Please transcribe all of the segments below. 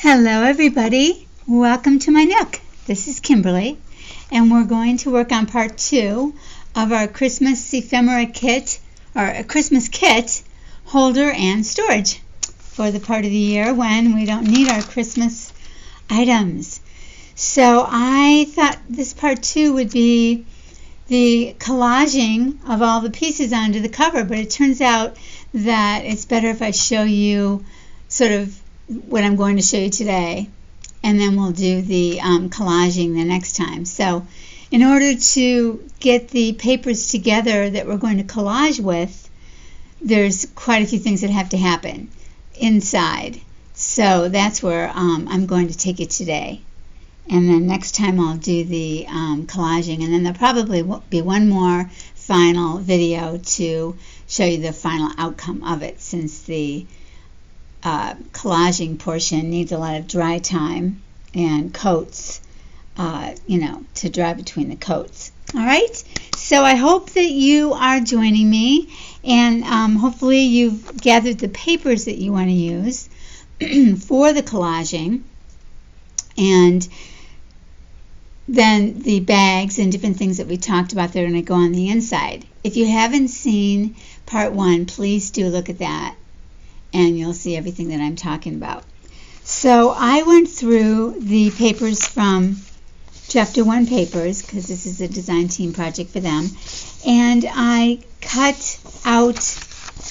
Hello everybody, welcome to my nook. This is Kimberly and we're going to work on part 2 of our Christmas ephemera kit, or a Christmas kit holder and storage for the part of the year when we don't need our Christmas items. So I thought this part 2 would be the collaging of all the pieces onto the cover, but it turns out that it's better if I show you sort of what I'm going to show you today, and then we'll do the collaging the next time. So in order to get the papers together that we're going to collage with, there's quite a few things that have to happen inside. So that's where I'm going to take it today. And then next time I'll do the collaging, and then there'll probably be one more final video to show you the final outcome of it, since the collaging portion needs a lot of dry time and coats, to dry between the coats. All right, so I hope that you are joining me, and hopefully you've gathered the papers that you want to use for the collaging, and then the bags and different things that we talked about that are going to go on the inside. If you haven't seen part 1, please do look at that, and you'll see everything that I'm talking about. So I went through the papers from Chapter 1 papers, because this is a design team project for them, and I cut out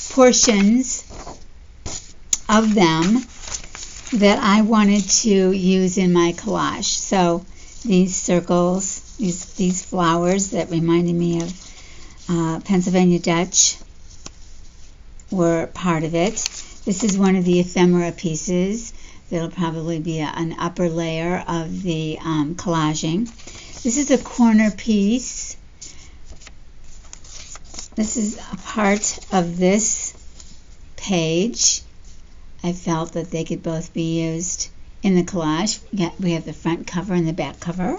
portions of them that I wanted to use in my collage. So these circles, these flowers that reminded me of Pennsylvania Dutch were part of it. This is one of the ephemera pieces. That'll probably be an upper layer of the collaging. This is a corner piece. This is a part of this page. I felt that they could both be used in the collage. We have the front cover and the back cover.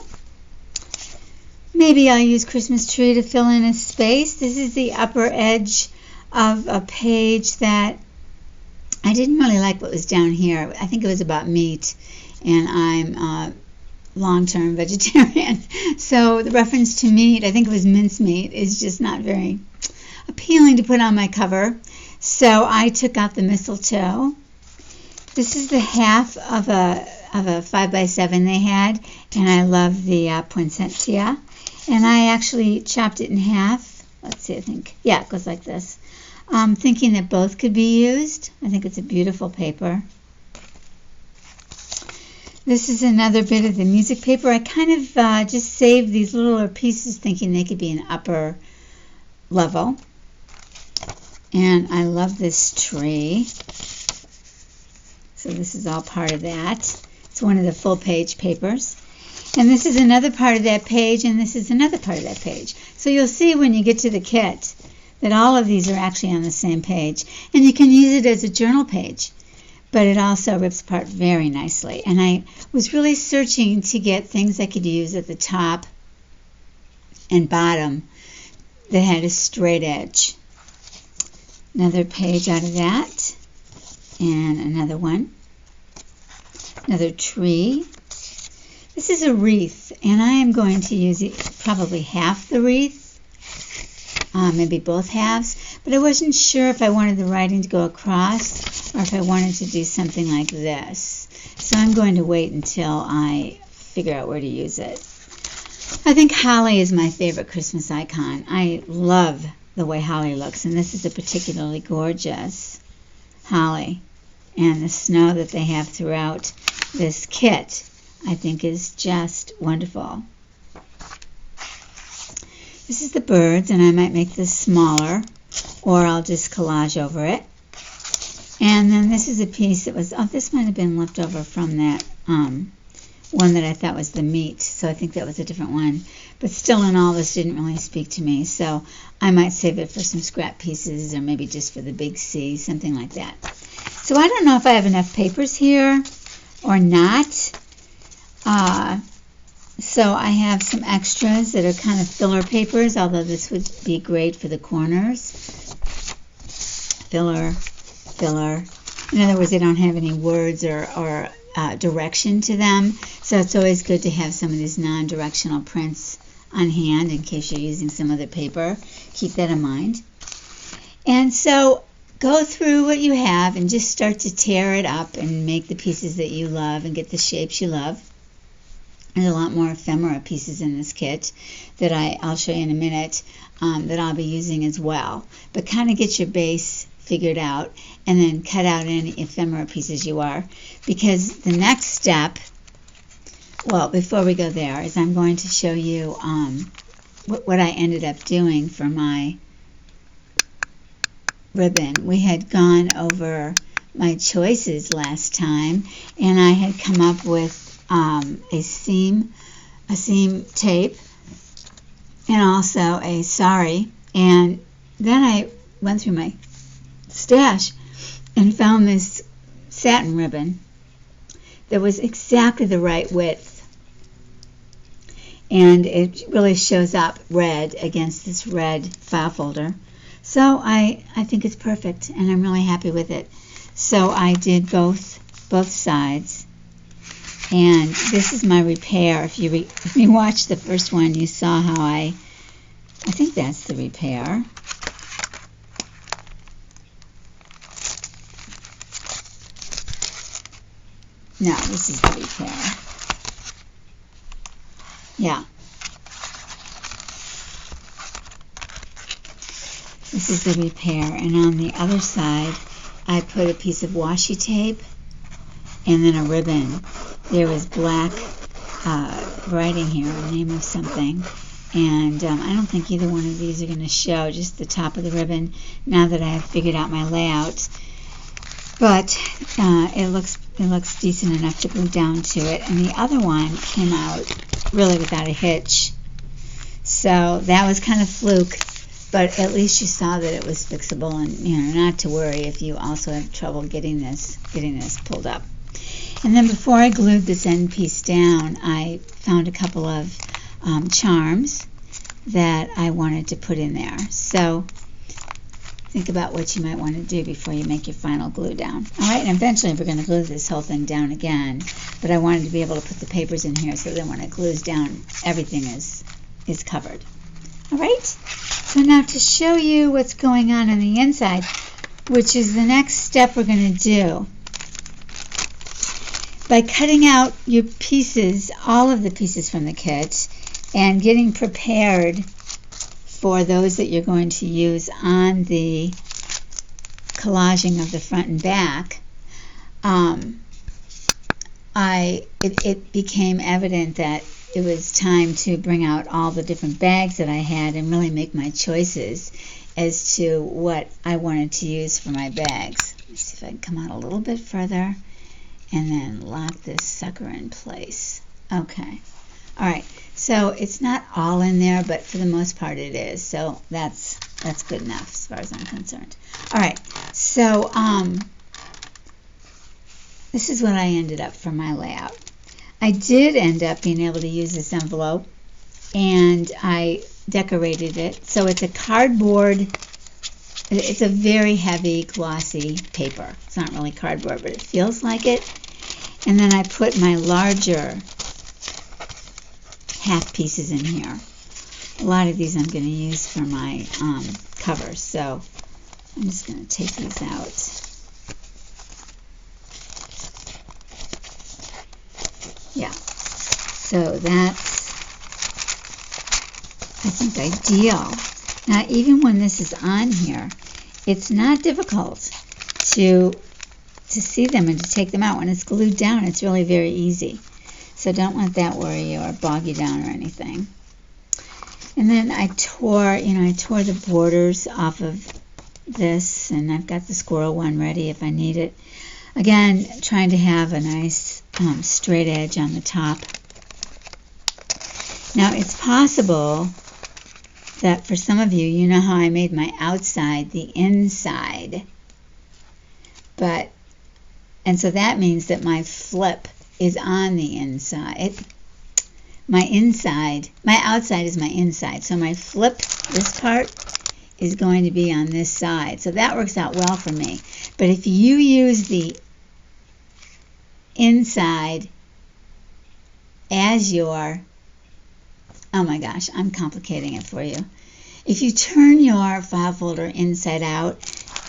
Maybe I'll use Christmas tree to fill in a space. This is the upper edge of a page that I didn't really like what was down here. I think it was about meat, and I'm a long-term vegetarian. So the reference to meat, I think it was mincemeat, is just not very appealing to put on my cover. So I took out the mistletoe. This is the half of a 5x7 they had, and I love the poinsettia. And I actually chopped it in half. Let's see, it goes like this. Thinking that both could be used. I think it's a beautiful paper. This is another bit of the music paper. I kind of just saved these littler pieces thinking they could be an upper level. And I love this tree. So this is all part of that. It's one of the full page papers. And this is another part of that page, and this is another part of that page. So you'll see when you get to the kit that all of these are actually on the same page. And you can use it as a journal page, but it also rips apart very nicely. And I was really searching to get things I could use at the top and bottom that had a straight edge. Another page out of that, and another one. Another tree. This is a wreath, and I am going to use probably half the wreath. Maybe both halves, but I wasn't sure if I wanted the writing to go across or if I wanted to do something like this. So I'm going to wait until I figure out where to use it. I think holly is my favorite Christmas icon. I love the way holly looks, and this is a particularly gorgeous holly. And the snow that they have throughout this kit, I think, is just wonderful. This is the birds, and I might make this smaller, or I'll just collage over it. And then this is a piece that was, this might have been left over from that one that I thought was the meat, so I think that was a different one. But still, in all, this didn't really speak to me, so I might save it for some scrap pieces, or maybe just for the big C, something like that. So I don't know if I have enough papers here or not. So I have some extras that are kind of filler papers, although this would be great for the corners. Filler. In other words, they don't have any words or direction to them. So it's always good to have some of these non-directional prints on hand in case you're using some other paper. Keep that in mind. And so go through what you have and just start to tear it up and make the pieces that you love and get the shapes you love. There's a lot more ephemera pieces in this kit that I'll show you in a minute that I'll be using as well. But kind of get your base figured out and then cut out any ephemera pieces you are. Because the next step, well, before we go there, is I'm going to show you what I ended up doing for my ribbon. We had gone over my choices last time, and I had come up with a seam tape and also a sari. And then I went through my stash and found this satin ribbon that was exactly the right width. And it really shows up red against this red file folder. So I think it's perfect, and I'm really happy with it. So I did both sides. And this is my repair. If you watched the first one, you saw how I think that's the repair. No, this is the repair. Yeah. This is the repair. And on the other side, I put a piece of washi tape and then a ribbon. There was black writing here, a name of something. And I don't think either one of these are going to show, just the top of the ribbon, now that I have figured out my layout. But it looks decent enough to glue down to it. And the other one came out really without a hitch. So that was kind of fluke, but at least you saw that it was fixable, and not to worry if you also have trouble getting this pulled up. And then before I glued this end piece down, I found a couple of charms that I wanted to put in there. So think about what you might want to do before you make your final glue down. All right, and eventually we're going to glue this whole thing down again, but I wanted to be able to put the papers in here so that when it glues down, everything is covered. All right, so now to show you what's going on the inside, which is the next step we're going to do. By cutting out your pieces, all of the pieces from the kit, and getting prepared for those that you're going to use on the collaging of the front and back, it became evident that it was time to bring out all the different bags that I had and really make my choices as to what I wanted to use for my bags. Let's see if I can come out a little bit further and then lock this sucker in place. Okay. All right. So it's not all in there, but for the most part it is. So that's good enough as far as I'm concerned. All right. So this is what I ended up for my layout. I did end up being able to use this envelope, and I decorated it. So it's a cardboard. It's a very heavy, glossy paper. It's not really cardboard, but it feels like it. And then I put my larger half pieces in here. A lot of these I'm going to use for my covers, so I'm just going to take these out. Yeah, so that's, I think, ideal. Now, even when this is on here, it's not difficult to see them and to take them out. When it's glued down, it's really very easy. So don't let that worry you or bog you down or anything. And then I tore the borders off of this, and I've got the squirrel one ready if I need it. Again, trying to have a nice straight edge on the top. Now, it's possible that for some of you, you know how I made my outside the inside. And so that means that my flip is on the inside. My outside is my inside. So my flip, this part, is going to be on this side. So that works out well for me. But if you use the inside as your, oh my gosh, I'm complicating it for you. If you turn your file folder inside out,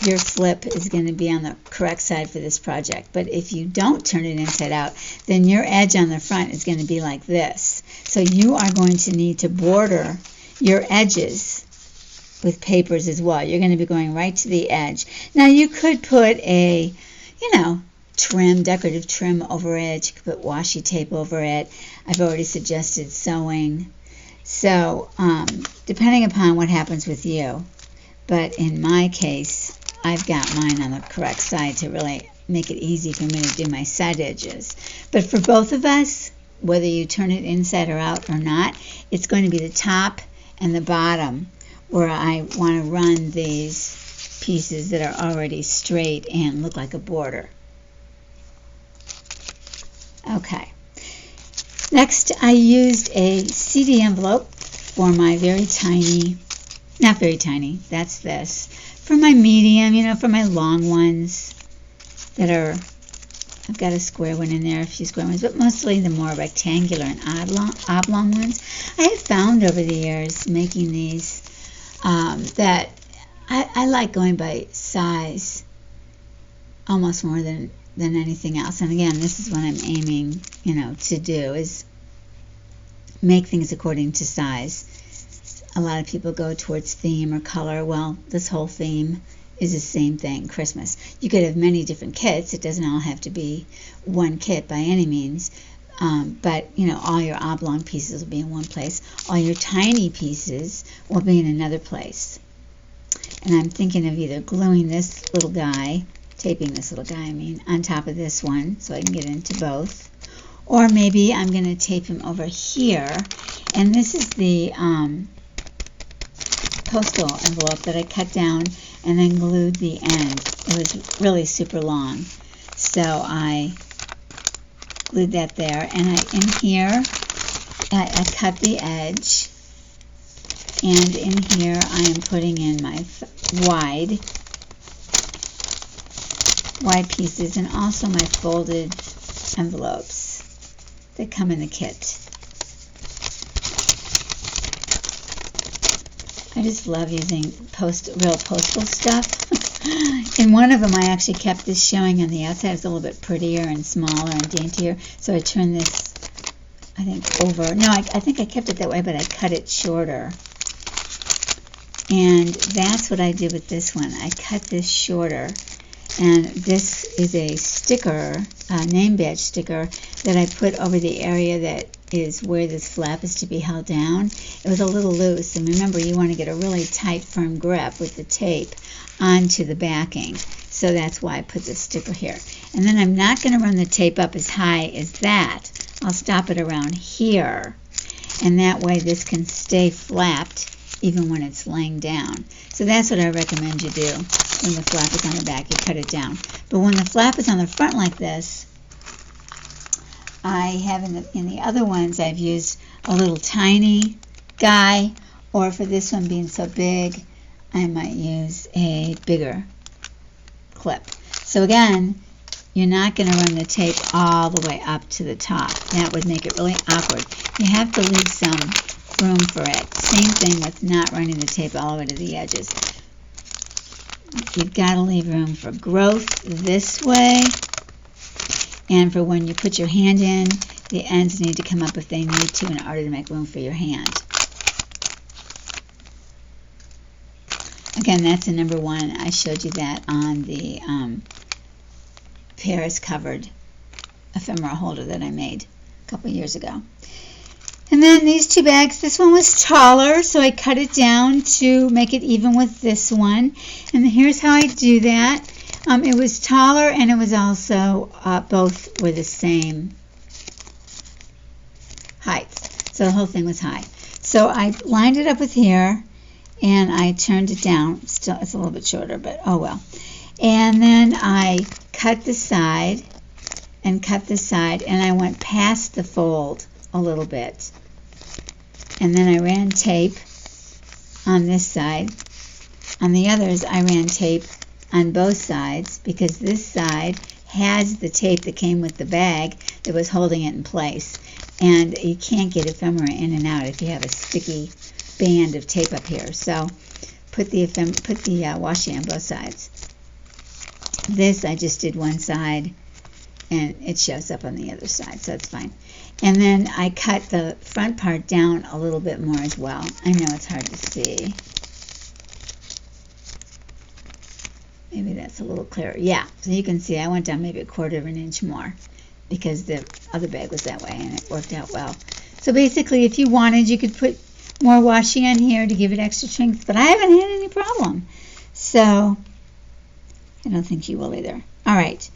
your flip is going to be on the correct side for this project. But if you don't turn it inside out, then your edge on the front is going to be like this. So you are going to need to border your edges with papers as well. You're going to be going right to the edge. Now you could put a, trim, decorative trim over it. You could put washi tape over it. I've already suggested sewing. So depending upon what happens with you. But in my case, I've got mine on the correct side to really make it easy for me to do my side edges. But for both of us, whether you turn it inside or out or not, it's going to be the top and the bottom where I want to run these pieces that are already straight and look like a border. Okay. Next, I used a CD envelope for my very tiny, not very tiny, that's this, for my medium, for my long ones that are, I've got a square one in there, a few square ones, but mostly the more rectangular and oblong ones. I have found over the years making these that I like going by size almost more than anything else. And again, this is what I'm aiming, to do, is make things according to size. A lot of people go towards theme or color. Well, this whole theme is the same thing, Christmas. You could have many different kits. It doesn't all have to be one kit by any means. But, all your oblong pieces will be in one place. All your tiny pieces will be in another place. And I'm thinking of either gluing this little guy, taping this little guy, on top of this one so I can get into both. Or maybe I'm going to tape him over here. And this is the postal envelope that I cut down and then glued the end. It was really super long. So I glued that there. And in here, I cut the edge. And in here, I am putting in my wide pieces and also my folded envelopes that come in the kit. I just love using real postal stuff. In one of them, I actually kept this showing on the outside. It's a little bit prettier and smaller and daintier. So I turned this, I think, over. No, I think I kept it that way, but I cut it shorter. And that's what I did with this one. I cut this shorter. And this is a sticker, a name badge sticker, that I put over the area that is where this flap is to be held down. It was a little loose, and remember, you want to get a really tight, firm grip with the tape onto the backing. So that's why I put this sticker here. And then I'm not going to run the tape up as high as that. I'll stop it around here, and that way this can stay flapped even when it's laying down. So that's what I recommend you do. When the flap is on the back, you cut it down. But when the flap is on the front like this, I have in the other ones, I've used a little tiny guy, or for this one being so big, I might use a bigger clip. So again, you're not going to run the tape all the way up to the top. That would make it really awkward. You have to leave some room for it. Same thing with not running the tape all the way to the edges. You've got to leave room for growth this way, and for when you put your hand in, the ends need to come up if they need to in order to make room for your hand. Again, that's a number one. I showed you that on the Paris covered ephemera holder that I made a couple years ago. And then these two bags, this one was taller, so I cut it down to make it even with this one. And here's how I do that. It was taller, and it was also, both were the same height. So the whole thing was high. So I lined it up with here, and I turned it down. Still, it's a little bit shorter, but oh well. And then I cut the side, and I went past the fold a little bit. And then I ran tape on this side. On the others, I ran tape on both sides because this side has the tape that came with the bag that was holding it in place. And you can't get ephemera in and out if you have a sticky band of tape up here. So put the washi on both sides. This I just did one side, and it shows up on the other side, so it's fine. And then I cut the front part down a little bit more as well. I know it's hard to see. Maybe that's a little clearer. Yeah, so you can see I went down maybe 1/4 of an inch more because the other bag was that way, and it worked out well. So basically, if you wanted, you could put more washi on here to give it extra strength, but I haven't had any problem. So I don't think you will either. All right,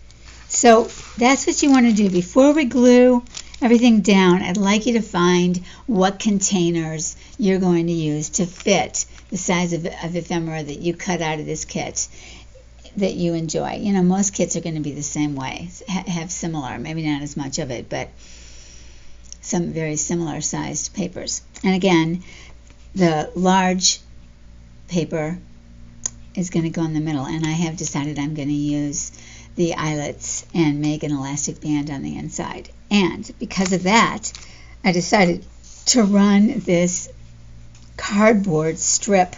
so that's what you want to do. Before we glue everything down, I'd like you to find what containers you're going to use to fit the size of ephemera that you cut out of this kit that you enjoy. You know, most kits are going to be the same way, have similar, maybe not as much of it, but some very similar sized papers. And again, the large paper is going to go in the middle, and I have decided I'm going to use the eyelets and make an elastic band on the inside. And because of that, I decided to run this cardboard strip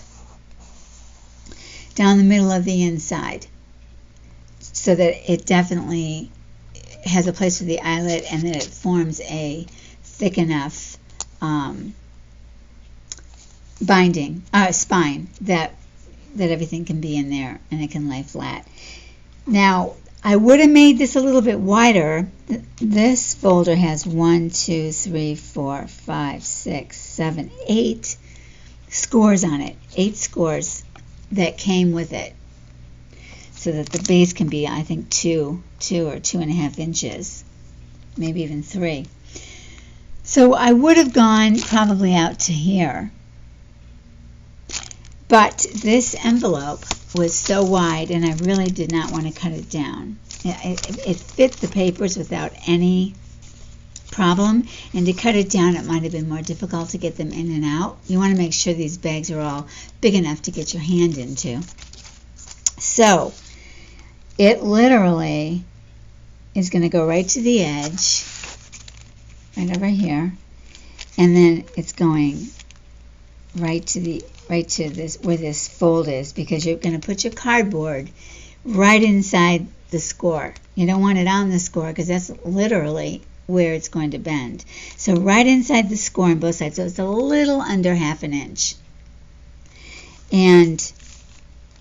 down the middle of the inside so that it definitely has a place for the eyelet and that it forms a thick enough spine that everything can be in there and it can lay flat. Now, I would have made this a little bit wider. This folder has 1, 2, 3, 4, 5, 6, 7, 8 scores on it. 8 scores that came with it, so that the base can be, I think, 2 or 2.5 inches, maybe even 3. So I would have gone probably out to here, but this envelope was so wide, and I really did not want to cut it down. It fit the papers without any problem, and to cut it down, it might have been more difficult to get them in and out. You want to make sure these bags are all big enough to get your hand into. So it literally is going to go right to the edge, right over here, and then it's going right to this where this fold is, because you're going to put your cardboard right inside the score. You don't want it on the score because that's literally where it's going to bend. So right inside the score on both sides, so it's a little under 1/2 inch. And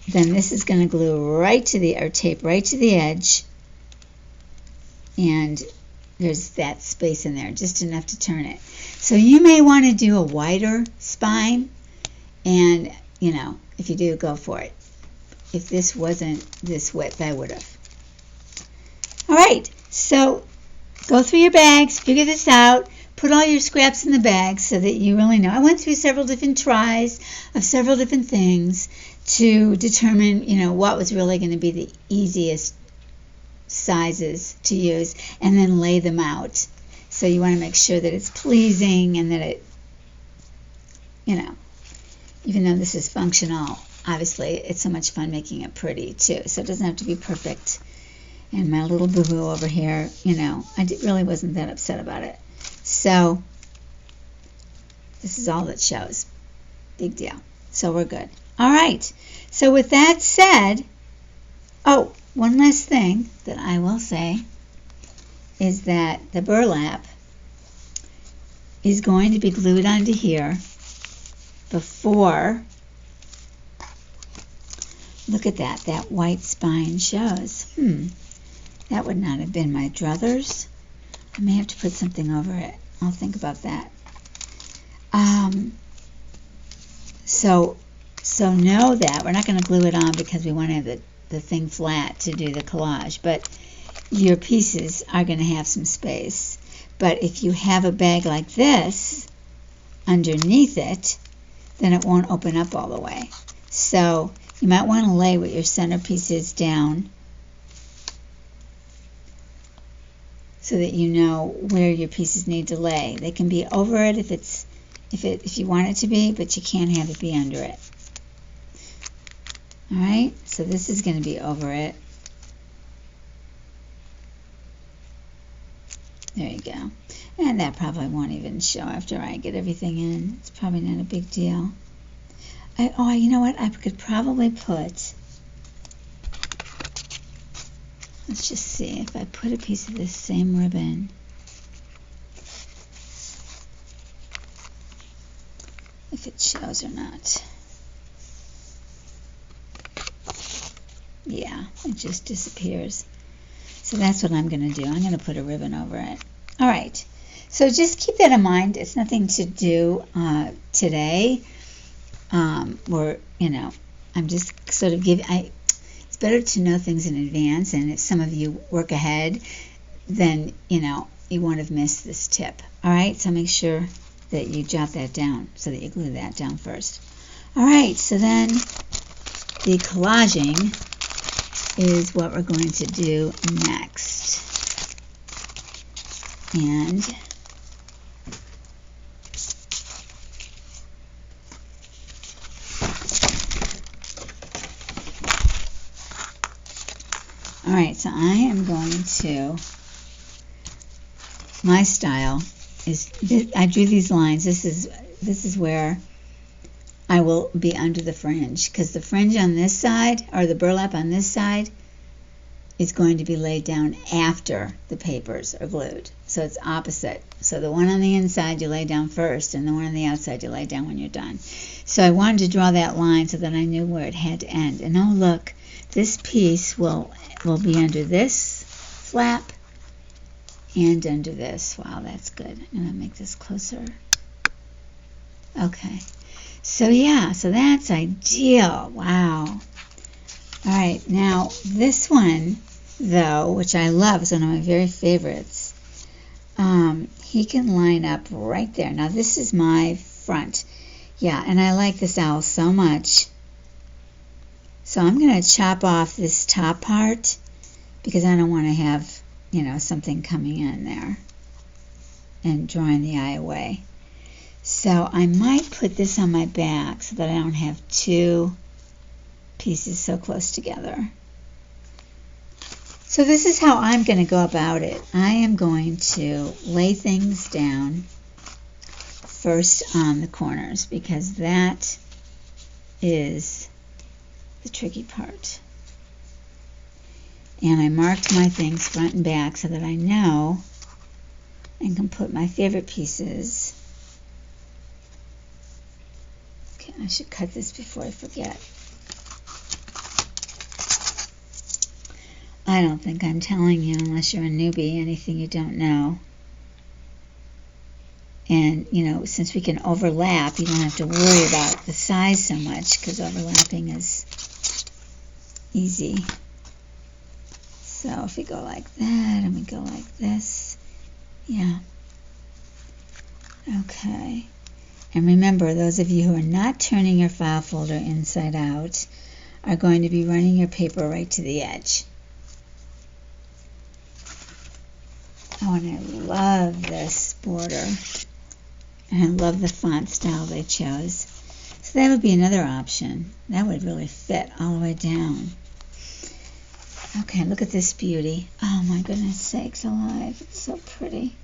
then this is going to glue right to the, or tape right to the edge, and there's that space in there, just enough to turn it. So you may want to do a wider spine, and you know, if you do, go for it. If this wasn't this width, I would have. All right, so go through your bags, figure this out, put all your scraps in the bags so that you really know. I went through several different tries of several different things to determine, you know, what was really going to be the easiest sizes to use, and then lay them out. So you want to make sure that it's pleasing and that it, you know, even though this is functional, obviously it's so much fun making it pretty too. So it doesn't have to be perfect. And my little boo-boo over here, you know, I really wasn't that upset about it. So this is all that shows. Big deal. So we're good. All right. So with that said, oh, one last thing that I will say is that the burlap is going to be glued onto here before, look at that, that white spine shows. That would not have been my druthers. I may have to put something over it. I'll think about that. So know that we're not going to glue it on because we want to have the thing flat to do the collage, but your pieces are going to have some space. But if you have a bag like this underneath it, then it won't open up all the way. So you might want to lay what your centerpiece is down so that you know where your pieces need to lay. They can be over it if you want it to be, but you can't have it be under it. All right, so this is going to be over it. There you go. And that probably won't even show after I get everything in. It's probably not a big deal. You know what? I could probably put, let's just see, if I put a piece of this same ribbon, if it shows or not. Yeah, it just disappears. So that's what I'm going to do. I'm going to put a ribbon over it. All right. So just keep that in mind. It's nothing to do today. Or, you know, I'm just sort of giving, it's better to know things in advance. And if some of you work ahead, then, you know, you won't have missed this tip. All right. So make sure that you jot that down so that you glue that down first. All right. So then the collaging is what we're going to do next. And all right, so I am going to, my style is, I drew these lines. This is where I will be under the fringe, because the fringe on this side, or the burlap on this side, is going to be laid down after the papers are glued. So it's opposite. So the one on the inside you lay down first, and the one on the outside you lay down when you're done. So I wanted to draw that line so that I knew where it had to end. And oh look, this piece will be under this flap and under this. Wow, that's good. I'm going to make this closer. Okay. So yeah, so that's ideal. Wow. All right, now this one, though, which I love, is one of my very favorites. He can line up right there. Now this is my front. Yeah, and I like this owl so much. So I'm going to chop off this top part because I don't want to have, you know, something coming in there and drawing the eye away. So I might put this on my back so that I don't have two pieces so close together. So this is how I'm going to go about it. I am going to lay things down first on the corners because that is the tricky part. And I marked my things front and back so that I know and can put my favorite pieces. Okay, I should cut this before I forget. I don't think I'm telling you, unless you're a newbie, anything you don't know. And, you know, since we can overlap, you don't have to worry about the size so much because overlapping is easy. So if we go like that and we go like this, yeah. Okay. And remember, those of you who are not turning your file folder inside out are going to be running your paper right to the edge. Oh, and I love this border. And I love the font style they chose. So that would be another option. That would really fit all the way down. Okay, look at this beauty. Oh my goodness sakes alive. It's so pretty.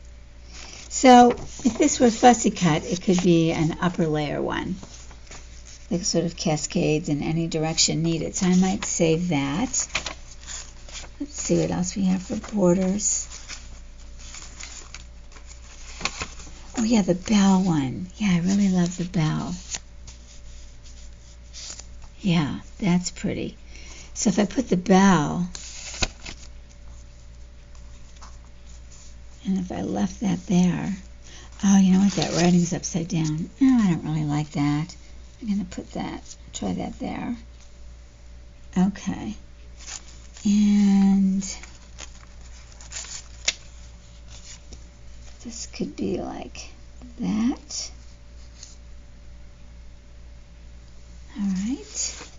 So if this were fussy cut, it could be an upper layer one. It sort of cascades in any direction needed. So I might save that. Let's see what else we have for borders. Oh yeah, the bell one. Yeah, I really love the bell. Yeah, that's pretty. So if I put the bell, and if I left that there, oh, you know what, that writing's upside down. Oh, I don't really like that. I'm going to put that, try that there. Okay. And this could be like that. All right.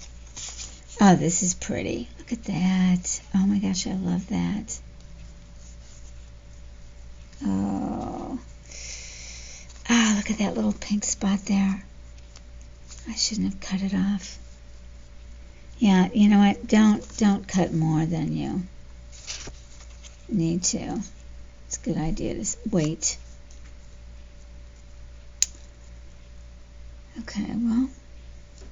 Oh, this is pretty. Look at that. Oh my gosh, I love that. Oh. Ah, look at that little pink spot there. I shouldn't have cut it off. Yeah, you know what? Don't cut more than you need to. It's a good idea to wait. Okay, well,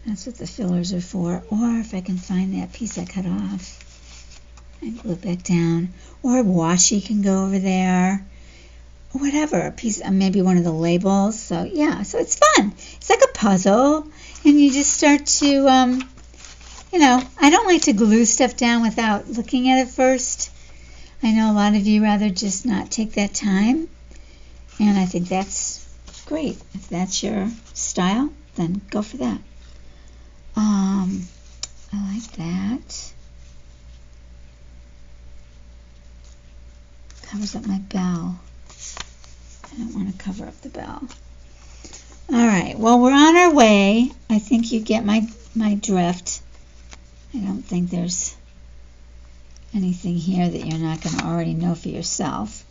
that's what the fillers are for. Or if I can find that piece I cut off and glue it back down. Or a washi can go over there. Whatever, a piece, maybe one of the labels. So yeah, so it's fun. It's like a puzzle, and you just start to, you know, I don't like to glue stuff down without looking at it first. I know a lot of you rather just not take that time, and I think that's great. If that's your style, then go for that. I like that. Covers up my bell. I don't want to cover up the bell. All right, well, we're on our way. I think you get my drift. I don't think there's anything here that you're not going to already know for yourself.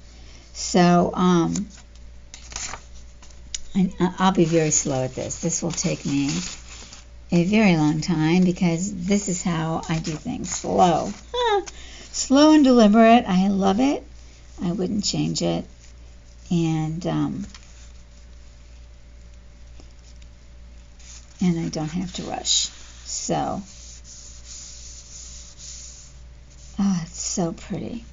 So I'll be very slow at this. This will take me a very long time because this is how I do things. Slow. Slow and deliberate. I love it. I wouldn't change it. And I don't have to rush. So, oh, it's so pretty.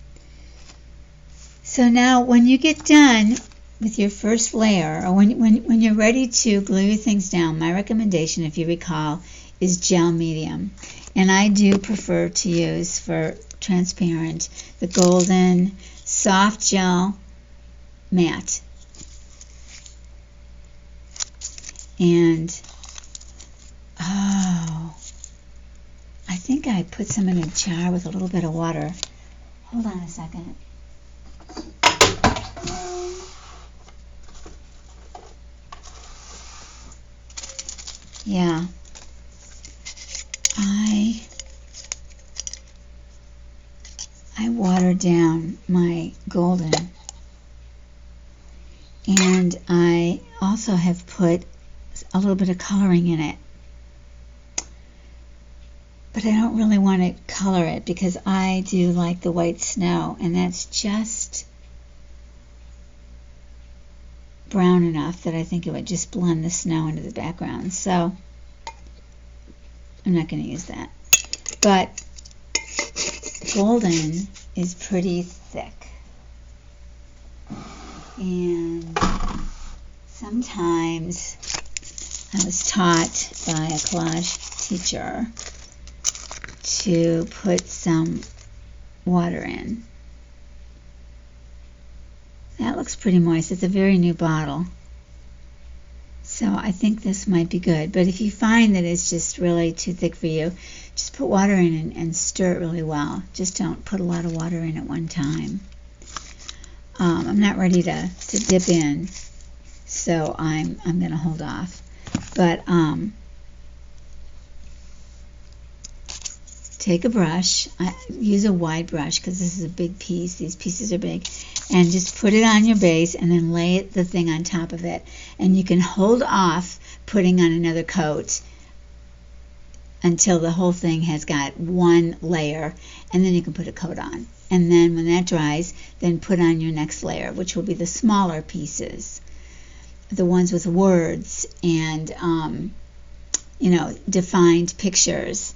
So now when you get done with your first layer, or when you're ready to glue your things down, my recommendation, if you recall, is gel medium. And I do prefer to use, for transparent, the golden soft gel matte. And oh, I think I put some in a jar with a little bit of water. Hold on a second. Yeah, I watered down my golden. And I also have put a little bit of coloring in it. But I don't really want to color it because I do like the white snow, and that's just brown enough that I think it would just blend the snow into the background. So I'm not going to use that. But golden is pretty thick. And sometimes I was taught by a collage teacher to put some water in. That looks pretty moist. It's a very new bottle. So I think this might be good. But if you find that it's just really too thick for you, just put water in and stir it really well. Just don't put a lot of water in at one time. I'm not ready to dip in, so I'm going to hold off. But take a brush. Use a wide brush because this is a big piece. These pieces are big. And just put it on your base and then lay the thing on top of it. And you can hold off putting on another coat until the whole thing has got one layer, and then you can put a coat on. And then when that dries, then put on your next layer, which will be the smaller pieces, the ones with words and defined pictures,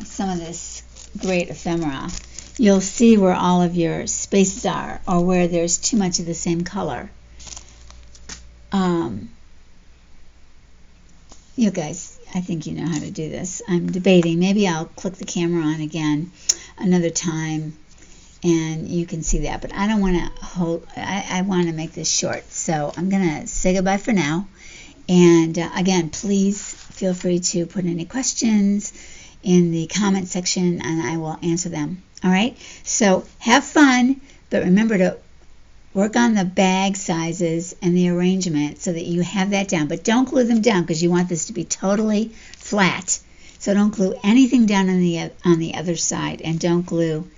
some of this great ephemera. You'll see where all of your spaces are, or where there's too much of the same color. You guys, I think you know how to do this. I'm debating. Maybe I'll click the camera on again another time and you can see that. But I don't want to hold, I want to make this short. So I'm going to say goodbye for now. And again, please feel free to put any questions in the comment section and I will answer them. All right? So have fun, but remember to work on the bag sizes and the arrangement so that you have that down. But don't glue them down because you want this to be totally flat. So don't glue anything down on the other side, and don't glue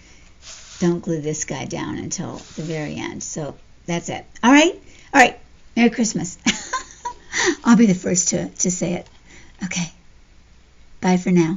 this guy down until the very end. So that's it. All right? All right. Merry Christmas. I'll be the first to say it. Okay. Bye for now.